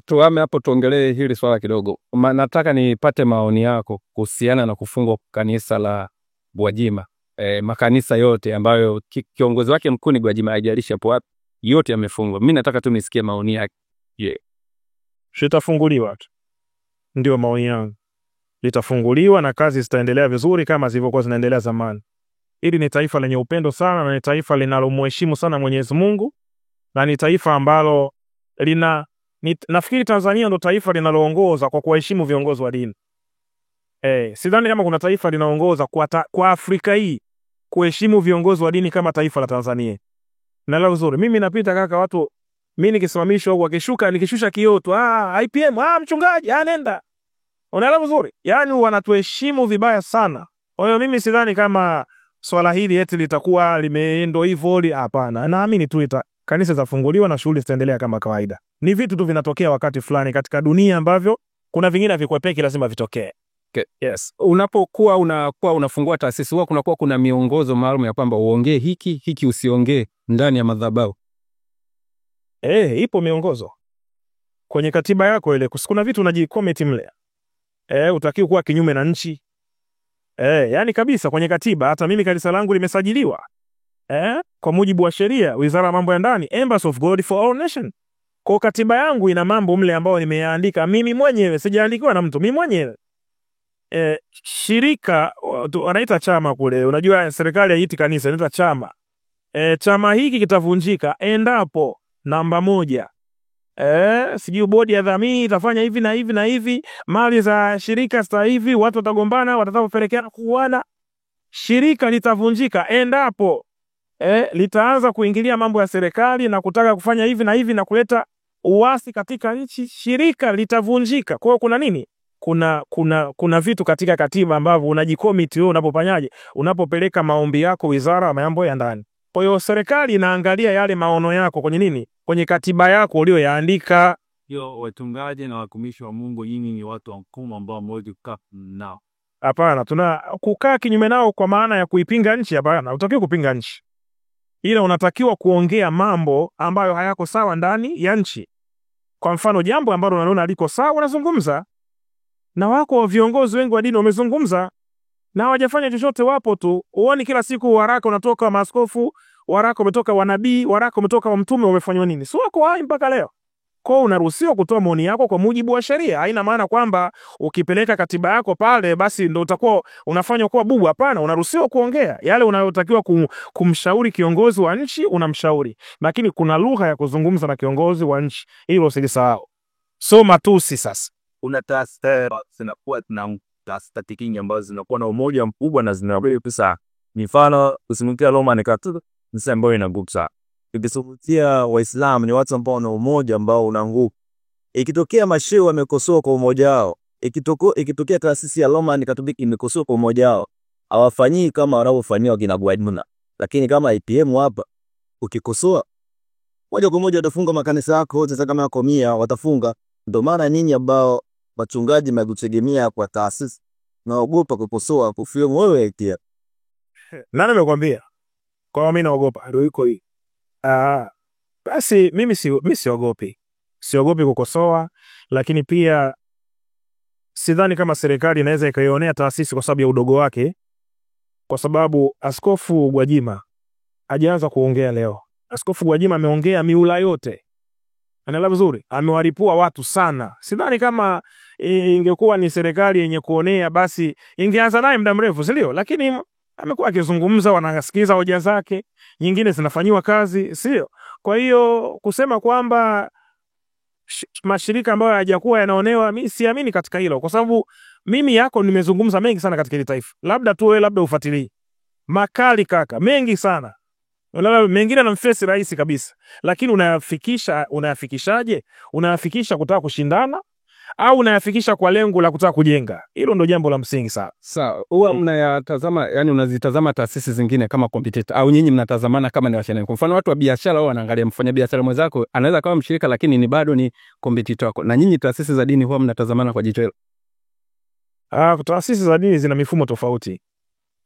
Tuame hapo tuongelee hili swala kidogo. Nataka nipate maoni yako kuhusiana na kufungwa kanisa la Gwajima. Makanisa yote ambayo kiongozi wake mkuu ni Gwajima, haijalishi hapo wapi, yote yamefungwa. Mimi nataka tu nisikie maoni yake. Litafunguliwa tu. Ndio maoni yangu. Litafunguliwa na kazi zitaendelea vizuri kama zilivyokuwa zinaendelea zamani. Hili ni taifa lenye upendo sana na ni taifa linalomheshimu sana Mwenyezi Mungu na ni taifa ambalo nafikiri Tanzania ndo taifa linaloongoza kwa kuheshimu viongozi wa dini. Sidhani kama kuna taifa linaongoza kwa Afrika hii kuheshimu viongozi wa dini kama taifa la Tanzania. Naelewa vizuri. Mimi napita kaka watu, mimi nikisimamishwa au nikishusha kioo tu, IPM, mchungaji, nenda. Unaelewa vizuri? Yaani wanatuheshimu vibaya sana. Kwa hiyo mimi sidhani kama swala hili eti litakuwa limeendo hivyo, hapana. Naamini tu kanisa zitafunguliwa na shughuli zitaendelea kama kawaida. Ni vitu tu vinatokea wakati fulani katika dunia ambavyo kuna vingine vikwepeki lazima vitokee. Okay. Yes. Unapokuwa unafungua taasisi huwa kunakuwa kuna miongozo maalum ya kwamba uongee hiki usiongee ndani ya madhabahu. Ipo miongozo. Kwenye katiba yako ile kuna vitu unajikomiti mle. Utakiwa kuwa kinyume na nchi. Yani kabisa kwenye katiba, hata mimi kanisa langu limesajiliwa. Kwa mujibu wa sheria, Wizara ya Mambo ya Ndani, Embassy of God for All Nation. Kwa katiba yangu ina mambo mle ambayo nimeandika mimi mwenyewe, sijaandikiwa na mtu, mimi mwenyewe. Shirika wanaita chama kule, unajua serikali haiti kanisa, inaita chama. Chama hiki kitavunjika endapo namba 1 sijui bodi ya dhamini itafanya hivi na hivi na hivi, mali za shirika sasa hivi, watu watagombana, watataka kupelekeana kuuana. Shirika litavunjika endapo litaanza kuingilia mambo ya serikali na kutaka kufanya hivi na hivi na kuleta uasi katika nchi. Shirika litavunjika. Kwa hiyo kuna nini? Kuna vitu katika katiba ambavyo unajikomiti wewe unapofanyaje, unapopeleka maombi yako Wizara ya Mambo ya Ndani. Kwa hiyo serikali inaangalia yale maono yako kwenye nini? Kwenye katiba yako uliyoyaandika. Watungaji na watumishi wa Mungu, nyinyi ni watu wakuu ambao mmoja kukaa nao. Hapana, kukaa kinyume nao kwa maana ya kuipinga nchi, hapana. Hutakiwi kupinga nchi. Ila unatakiwa kuongea mambo ambayo hayako sawa ndani ya nchi. Kwa mfano jambo ambalo unaona liko sawa unazungumza. Na wako viongozi wengi wa dini wamezungumza na hawajafanya chochote, wapo tu. Uone kila siku waraka unatoka wa maaskofu, waraka umetoka wa nabii, waraka umetoka wa mtume, wamefanywa nini? Si wako hai mpaka leo. Kwa hiyo unaruhusiwa kutoa maoni yako kwa mujibu wa sheria. Haina maana kwamba ukipeleka katiba yako pale basi ndio utakuwa unafanywa kuwa bubu. Hapana, unaruhusiwa kuongea yale unayotakiwa kumshauri kiongozi wa nchi, unamshauri. Lakini kuna lugha ya kuzungumza na kiongozi wa nchi, hilo usilisahau. So matusi sasa una taasisi zinakuwa na taasisi ambazo zinakuwa na umoja mkubwa na zinabeba pesa. Mfano usimkia Roma ni katu nisa ambayo inagusa. Ukisubutia Waislamu ni watu ambao wana umoja ambao una nguvu. Ikitokea mashehe wamekosoa kwa umoja wao, ikitokea taasisi ya Roma ni Katoliki imekosoa kwa umoja wao, hawafanyii kama wanavyofanyia kina Gwajima. Lakini kama IPM hapa ukikosoa moja kwa moja watafunga makanisa yako, hata kama yako 100 watafunga. Ndio maana ninyi ambao wachungaji mnakutegemea kwa taasisi naogopa kukosoa kufiwe wewe pia. Nani amekwambia? Kwa mimi naogopa. Ndio iko hii. Basi mimi siogopi. Siogopi kukosoa, lakini pia sidhani kama serikali inaweza ikaionea taasisi kwa sababu ya udogo wake. Kwa sababu Askofu Gwajima hajaanza kuongea leo. Askofu Gwajima ameongea miula yote. Anaelewa vizuri, amewaripua watu sana. Sidhani kama ingekuwa ni serikali yenye kuonea basi ingeanza naye muda mrefu, si ndio? Lakini amekuwa akizungumza, wanasikiza hoja zake, nyingine zinafanywa kazi, sio? Kwa hiyo kusema kwamba mashirika ambayo hayajakuwa yanaonewa, mimi siamini katika hilo, kwa sababu mimi yako nimezungumza mengi sana katika hili taifa. Labda tu wewe labda ufuatilie. Makali kaka, mengi sana. Wala mengine na mfesi rahisi kabisa. Lakini unayafikishaje? Unayafikisha kutaka kushindana au unayafikisha kwa lengo la kutaka kujenga? Hilo ndio jambo la msingi sana. Sawa. Huwa mnayatazama, yani unazitazama taasisi zingine kama competitor au nyinyi mnatazamana kama ni washindani? Kwa mfano watu wa biashara wao wanaangalia mfanya biashara mwenzako anaweza kama mshirika lakini ni bado ni competitor wako. Na nyinyi taasisi za dini huwa mnatazamana kwa jicho hilo? Taasisi za dini zina mifumo tofauti.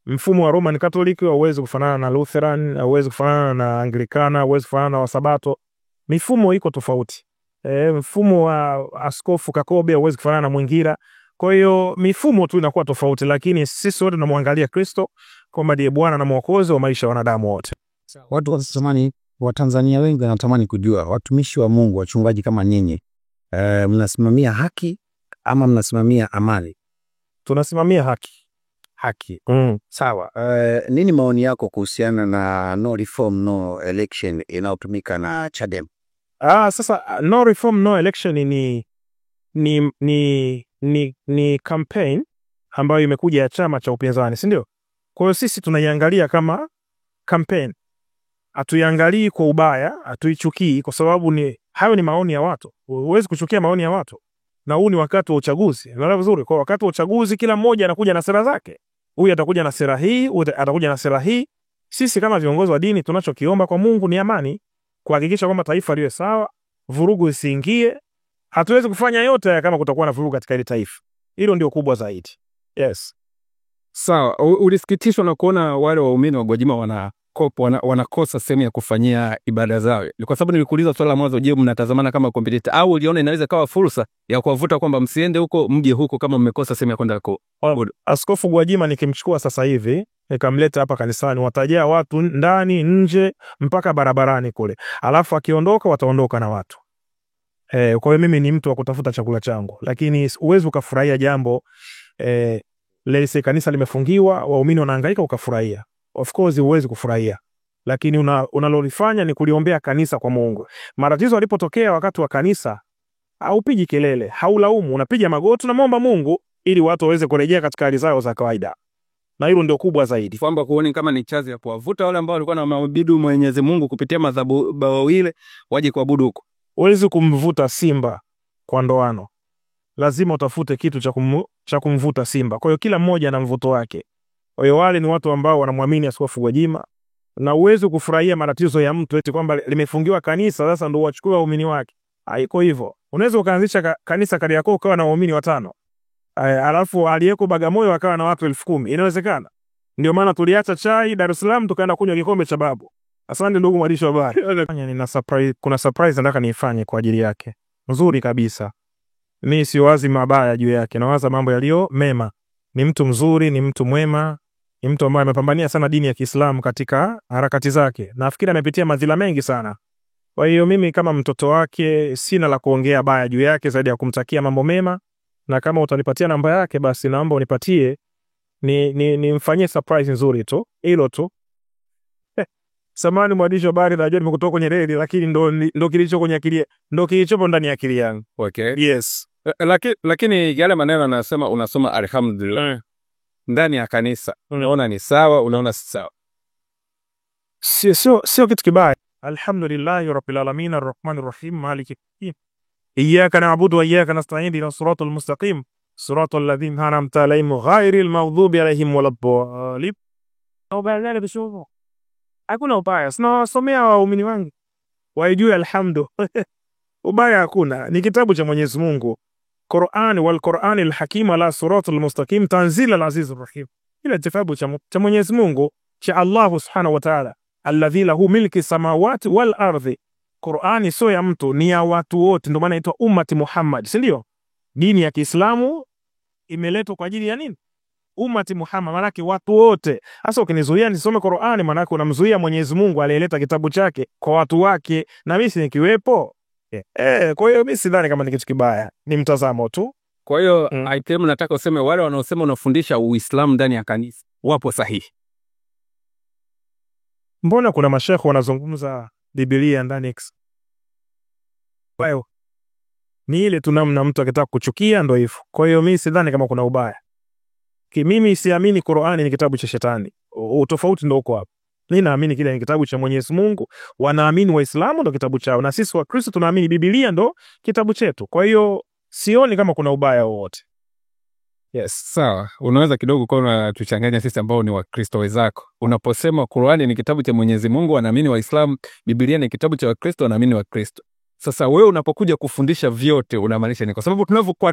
Mfumo wa Roman Catholic hauwezi kufanana na Lutheran, hauwezi kufanana na Anglikana, hauwezi kufanana na Wasabato. Mifumo iko tofauti. Mfumo wa Askofu Kakobe hauwezi kufanana na Mwingira. Kwa hiyo mifumo tu inakuwa tofauti, lakini sisi wote tunamwangalia Kristo kwamba ndiye Bwana na Mwokozi wa maisha ya wanadamu wote. Watu wanatamani, Watanzania wengi wanatamani kujua, watumishi wa Mungu, wachungaji kama nyinyi, mnasimamia haki ama mnasimamia amani? Tunasimamia haki. Haki. Sawa. Nini maoni yako kuhusiana na no reform no election inayotumika na Chadema? Sasa no reform no election ni campaign ambayo imekuja ya chama cha upinzani, si ndio? Kwa hiyo sisi tunaiangalia kama campaign. Hatuiangalii kwa ubaya, hatuichukii kwa sababu hayo ni maoni ya watu. Huwezi kuchukia maoni ya watu. Na huu ni wakati wa uchaguzi. Unaelewa vizuri? Kwa wakati wa uchaguzi kila mmoja anakuja na sera zake. Huyu atakuja na sera hii, huyu atakuja na sera hii. Sisi kama viongozi wa dini tunachokiomba kwa Mungu ni amani, kuhakikisha kwamba taifa liwe sawa, vurugu isiingie. Hatuwezi kufanya yote kama kutakuwa na vurugu katika ile taifa. Hilo ndio kubwa zaidi. Yes. Sawa, ulisikitishwa na kuona wale waumini wa Gwajima wanakosa sehemu ya kufanyia ibada zao? Kwa sababu nilikuuliza swala mwanzo, je, mnatazamana kama competitor au uliona inaweza kawa fursa ya kuwavuta kwamba msiende huko mje huko kama mmekosa sehemu ya kwenda huko? Askofu Gwajima nikimchukua sasa hivi nikamleta hapa kanisani, watajaa watu ndani nje mpaka barabarani kule. Alafu akiondoka wataondoka na watu. Kwa hiyo mimi ni mtu wa kutafuta chakula changu, lakini uwezo ukafurahia jambo lese kanisa limefungiwa, waumini wanahangaika ukafurahia. Of course uwezi kufurahia, lakini unalolifanya ni kuliombea kanisa kwa Mungu. Matatizo yalipotokea wakati wa kanisa, haupigi kelele, haulaumu, unapiga magoti na muomba Mungu ili watu waweze kurejea katika hali zao za kawaida. Na hilo ndio kubwa zaidi. Kwamba kuoni kama ni chazi ya kuwavuta wale ambao walikuwa na maabudu Mwenyezi Mungu kupitia madhabahu ile waje kuabudu huko. Huwezi kumvuta simba kwa ndoano. Lazima utafute kitu cha kumvuta simba. Kwa hiyo kila mmoja ana mvuto wake. Kwa hiyo wale ni watu ambao wanamwamini Askofu Gwajima, na uwezo kufurahia matatizo ya mtu eti kwamba limefungiwa kanisa sasa ndio wachukue waumini wake. Haiko hivyo. Unaweza ukaanzisha kanisa Kariakoo ukawa na waumini 5. Alafu aliyeko Bagamoyo akawa na watu 10,000. Inawezekana. Ndio maana tuliacha chai Dar es Salaam tukaenda kunywa kikombe cha babu. Asante ndugu mwandishi wa habari. Kuna surprise nataka niifanye kwa ajili yake. Nzuri kabisa. Mimi siwazi mabaya juu yake, nawaza mambo yaliyo mema. Ni mtu mzuri, ni mtu mwema, ni mtu ambaye amepambania sana dini ya Kiislamu katika harakati zake. Nafikiri amepitia madhila mengi sana. Kwa hiyo mimi kama mtoto wake sina la kuongea baya juu yake zaidi ya kumtakia mambo mema, na kama utanipatia namba yake basi naomba unipatie nimfanyie surprise nzuri tu. Hilo tu. Samahani mwandishi wa habari, najua nimekutoa kwenye reli, lakini ndo kilicho kwenye akili, ndo kilichopo ndani ya akili yangu. Okay. Yes. Lakini yale maneno anasema unasoma alhamdulillah ndani ya kanisa, unaona ni sawa, unaona si sawa? Sio kitu kibaya. Alhamdulillahi rabbil alamin arrahmanir rahim maliki yawmiddin. Iyyaka na'budu wa iyyaka nasta'in ihdinas siratal mustaqim siratal ladzina an'amta alaihim ghairil maghdubi alaihim waladdallin. Ubaya bishovo. Hakuna ubaya. Sinawasomea waumini wangu waijue alhamdu. Ubaya hakuna. Ni kitabu cha Mwenyezi Mungu. Qur'an wal Qur'anil Hakim ala siratal mustaqim tanzil al-azizir rahim. Ila kitabu cha Mwenyezi Mungu cha Allah Subhanahu wa Ta'ala, alladhi lahu milki samawati wal ardi. Qur'ani sio ya mtu, ni ya watu wote, ndio maana inaitwa ummati Muhammad, si ndio? Dini ya Kiislamu imeletwa kwa ajili ya nini? Ummati Muhammad, maana yake watu wote. Sasa ukinizuia nisome Qur'ani, maana yake unamzuia Mwenyezi Mungu aliyeleta kitabu chake kwa watu wake, na mimi nikiwepo. Kwa hiyo mimi sidhani kama ni kitu kibaya, ni mtazamo tu. Kwa hiyo item nataka useme wale wanaosema unafundisha Uislamu ndani ya kanisa wapo sahihi. Mbona kuna mashekhe wanazungumza Biblia ndani Kwa ni ile tu namna mtu akitaka kuchukia ndio hivyo. Kwa hiyo mimi sidhani kama kuna ubaya. Mimi siamini Qur'ani ni kitabu cha shetani. Utofauti ndio uko hapo. Mimi naamini kile ni kitabu cha Mwenyezi Mungu, wanaamini Waislamu ndio kitabu chao, na sisi wa Kristo tunaamini Biblia ndio kitabu chetu. Kwa hiyo sioni kama kuna ubaya wowote. Yes, sawa. Unaweza kidogo kwa unatuchanganya sisi ambao ni Wakristo wenzako. Unaposema Qur'ani ni kitabu cha Mwenyezi Mungu, wanaamini Waislamu, Biblia ni kitabu cha Wakristo, wanaamini Wakristo. Sasa wewe unapokuja kufundisha vyote unamaanisha ni kwa sababu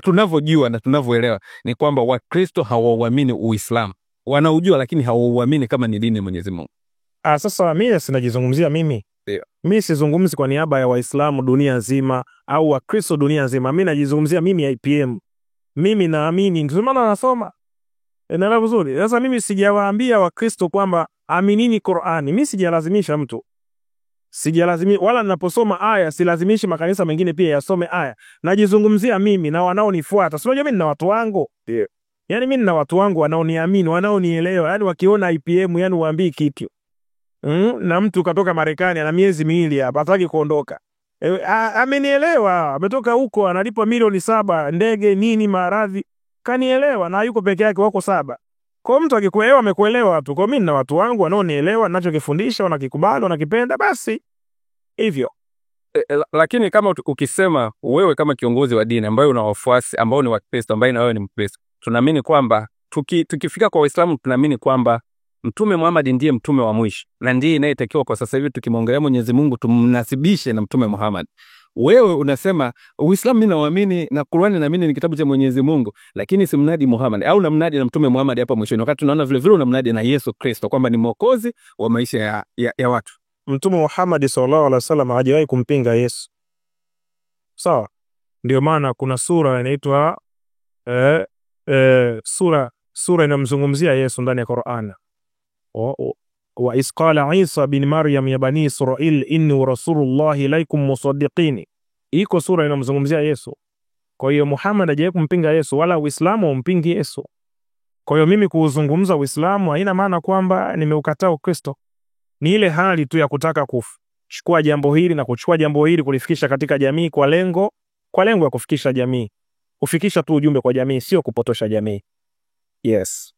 tunavyojua na tunavyoelewa ni kwamba Wakristo hawauamini Uislamu. Wanaujua lakini hawauamini kama ni dini ya Mwenyezi Mungu. Sasa mimi sinajizungumzia mimi. Mimi sizungumzi kwa niaba ya Waislamu dunia nzima au Wakristo dunia nzima. Mimi najizungumzia mimi IPM. Mimi naamini, ndio maana nasoma. Naelewa vizuri. Sasa mimi sijawaambia Wakristo kwamba aminini Qur'ani. Mimi sijalazimisha mtu. Sijalazimisha, wala ninaposoma aya silazimishi makanisa mengine pia yasome aya. Najizungumzia mimi na wanaonifuata. Sio mimi nina watu wangu. Ndio. Yaani mimi nina watu wangu wanaoniamini, wanaonielewa. Yaani wakiona IPM yani waambii kitu. Na mtu katoka Marekani ana miezi miwili hapa hataki kuondoka. Amenielewa, ametoka huko analipwa milioni 7, ndege nini maradhi. Kanielewa na yuko peke yake wako 7. Kwa mtu akikuelewa amekuelewa tu. Kwa mimi na watu wangu wanaonielewa ninachokifundisha wanakikubali wanakipenda basi. Hivyo. Lakini kama ukisema wewe kama kiongozi wa dini ambaye una wafuasi ambao ni Wakristo ambaye na wewe ni Mkristo, tunaamini kwamba tukifika kwa Waislamu tunaamini kwamba Mtume Muhammad ndiye mtume wa mwisho na ndiye inayetakiwa kwa sasa hivi tukimwongelea Mwenyezi Mungu tumnasibishe na Mtume Muhammad. Wewe unasema Uislamu mimi naamini na Qur'ani naamini ni kitabu cha Mwenyezi Mungu, lakini simnadi Muhammad au namnadi na Mtume Muhammad hapa mwishoni, wakati tunaona vile vile unamnadi na Yesu Kristo kwamba ni mwokozi wa maisha ya watu. Mtume Muhammad sallallahu alaihi wasallam hajawahi kumpinga Yesu. Sawa? Ndio maana kuna sura inaitwa sura inamzungumzia Yesu ndani ya Qur'an. Wa isqala Isa bin Maryam ya bani Israil inni rasulullahi ilaikum musaddiqin. Iko sura inamzungumzia Yesu. Kwa hiyo Muhammad hajawahi kumpinga Yesu wala Uislamu umpingi Yesu. Kwa hiyo mimi kuuzungumza Uislamu haina maana kwamba nimeukataa Ukristo. Ni ile hali tu ya kutaka kuchukua jambo hili na kuchukua jambo hili kulifikisha katika jamii kwa lengo ya kufikisha jamii. Kufikisha tu ujumbe kwa jamii, sio kupotosha jamii. Yes.